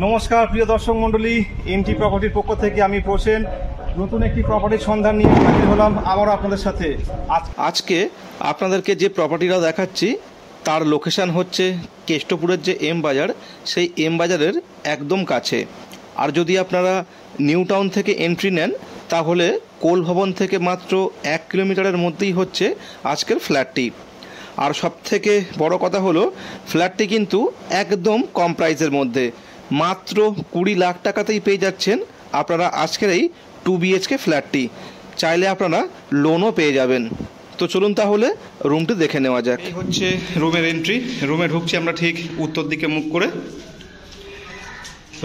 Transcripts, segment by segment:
নমস্কার প্রিয় দর্শক মণ্ডলী, এনটি প্রপার্টির পক্ষ থেকে আমি প্রসেন নতুন একটি প্রপার্টির সন্ধান নিয়ে হাজির হলাম আবারও আপনাদের সাথে। আজকে আপনাদেরকে যে প্রপার্টিটা দেখাচ্ছি তার লোকেশান হচ্ছে কেষ্টপুরের যে এম বাজার, সেই এম বাজারের একদম কাছে। আর যদি আপনারা নিউ টাউন থেকে এন্ট্রি নেন তাহলে কোল ভবন থেকে মাত্র 1 কিলোমিটারের মধ্যেই হচ্ছে আজকের ফ্ল্যাটটি। আর সবথেকে বড় কথা হলো ফ্ল্যাটটি কিন্তু একদম কম প্রাইসের মধ্যে, মাত্র 20 লাখ টাকাতেই পেয়ে যাচ্ছেন আপনারা আজকের এই 2 BHK ফ্ল্যাটটি। চাইলে আপনারা লোনও পেয়ে যাবেন। তো চলুন তাহলে রুমটি দেখে নেওয়া যাক। এই হচ্ছে রুমের এন্ট্রি। রুমে ঢুকছি আমরা ঠিক উত্তর দিকে মুখ করে।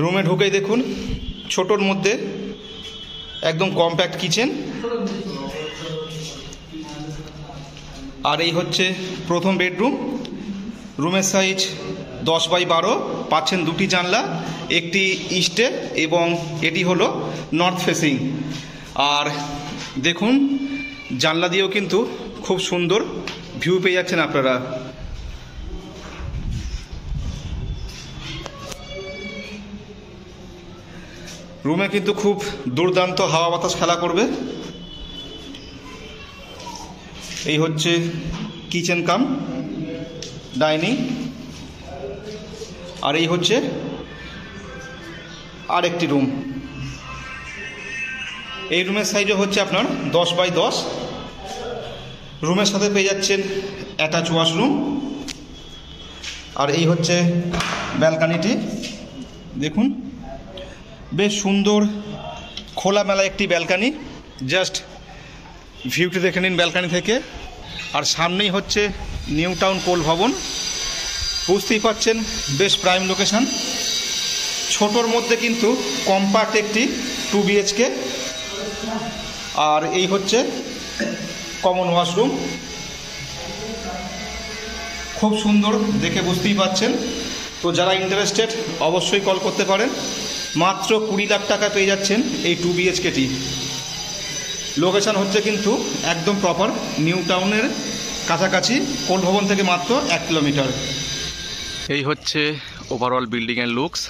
রুমে ঢুকেই দেখুন ছোটোর মধ্যে একদম কম্প্যাক্ট কিচেন। আর এই হচ্ছে প্রথম বেডরুম। রুমের সাইজ 10x12, পাচ্ছেন 2টি জানলা, একটি ইস্টে এবং এটি হলো নর্থ ফেসিং। আর দেখুন জানলা দিয়েও কিন্তু খুব সুন্দর ভিউ পেয়ে যাচ্ছেন আপনারা। রুমে কিন্তু খুব দুর্দান্ত হাওয়া বাতাস খেলা করবে। এই হচ্ছে কিচেন কাম ডাইনিং। আর এই হচ্ছে আরেকটি রুম। এই রুমের সাইজও হচ্ছে আপনার 10x10। রুমের সাথে পেয়ে যাচ্ছেন অ্যাটাচ ওয়াশরুম। আর এই হচ্ছে ব্যালকানিটি। দেখুন বেশ সুন্দর খোলামেলা একটি ব্যালকানি। জাস্ট ভিউটি দেখে নিন ব্যালকানি থেকে। আর সামনেই হচ্ছে নিউ টাউন কোল ভবন। বুঝতেই পাচ্ছেন বেশ প্রাইম লোকেশান। ছোটোর মধ্যে কিন্তু কম্প্যাক্ট একটি 2 BHK। আর এই হচ্ছে কমন ওয়াশরুম। খুব সুন্দর দেখে বুঝতেই পাচ্ছেন। তো যারা ইন্টারেস্টেড অবশ্যই কল করতে পারেন। মাত্র 20 লাখ টাকা পেয়ে যাচ্ছেন এই 2 BHKটি। লোকেশান হচ্ছে কিন্তু একদম প্রপার নিউ টাউনের কাছাকাছি, কোল ভবন থেকে মাত্র 1 কিলোমিটার। এই হচ্ছে ওভারঅল বিল্ডিংয়ের লুকস।